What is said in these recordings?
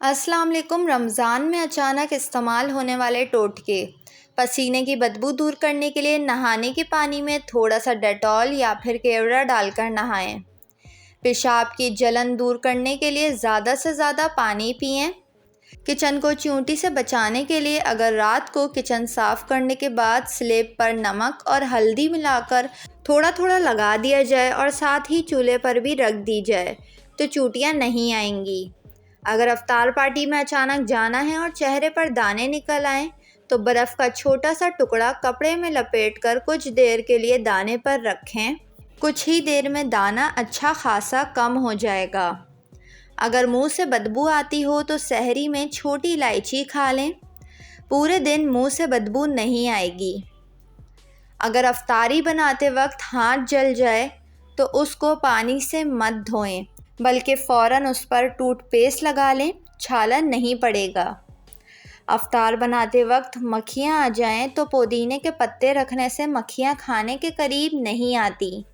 अस्सलाम वालेकुम। रमज़ान में अचानक इस्तेमाल होने वाले टोटके। पसीने की बदबू दूर करने के लिए नहाने के पानी में थोड़ा सा डेटॉल या फिर केवड़ा डालकर नहाएं। पेशाब की जलन दूर करने के लिए ज़्यादा से ज़्यादा पानी पिएं। किचन को चींटी से बचाने के लिए अगर रात को किचन साफ़ करने के बाद स्लेब पर नमक और हल्दी मिलाकर थोड़ा थोड़ा लगा दिया जाए और साथ ही चूल्हे पर भी रख दी जाए तो चींटियाँ नहीं आएंगी। अगर अफ्तार पार्टी में अचानक जाना है और चेहरे पर दाने निकल आएं तो बर्फ़ का छोटा सा टुकड़ा कपड़े में लपेटकर कुछ देर के लिए दाने पर रखें। कुछ ही देर में दाना अच्छा खासा कम हो जाएगा। अगर मुंह से बदबू आती हो तो सहरी में छोटी इलायची खा लें। पूरे दिन मुंह से बदबू नहीं आएगी। अगर अफ्तारी बनाते वक्त हाथ जल जाए तो उसको पानी से मत धोएं, बल्कि फ़ौरन उस पर टूथपेस्ट लगा लें, छाला नहीं पड़ेगा। अफ्तार बनाते वक्त मक्खियाँ आ जाएं तो पुदीने के पत्ते रखने से मक्खियाँ खाने के करीब नहीं आती।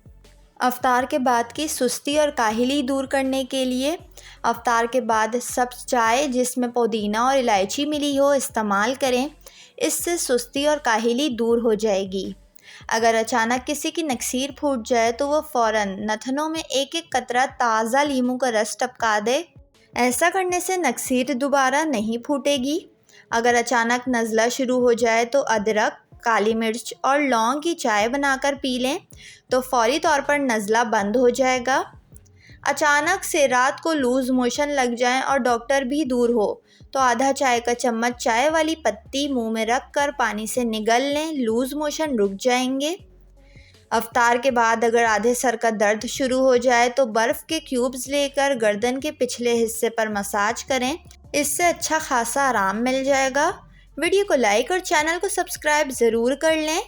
अफ्तार के बाद की सुस्ती और काहिली दूर करने के लिए अफ्तार के बाद सब्ज़ चाय जिसमें पुदीना और इलायची मिली हो इस्तेमाल करें। इससे सुस्ती और काहिली दूर हो जाएगी। अगर अचानक किसी की नक्सीर फूट जाए तो वो फ़ौरन नथनों में एक एक कतरा ताज़ा नींबू का रस टपका दे। ऐसा करने से नक्सीर दोबारा नहीं फूटेगी। अगर अचानक नज़ला शुरू हो जाए तो अदरक, काली मिर्च और लौंग की चाय बनाकर पी लें तो फौरी तौर पर नज़ला बंद हो जाएगा। अचानक से रात को लूज़ मोशन लग जाएं और डॉक्टर भी दूर हो तो आधा चाय का चम्मच चाय वाली पत्ती मुंह में रख कर पानी से निगल लें, लूज़ मोशन रुक जाएंगे। अफ्तार के बाद अगर आधे सर का दर्द शुरू हो जाए तो बर्फ़ के क्यूब्स लेकर गर्दन के पिछले हिस्से पर मसाज करें। इससे अच्छा खासा आराम मिल जाएगा। वीडियो को लाइक और चैनल को सब्सक्राइब ज़रूर कर लें।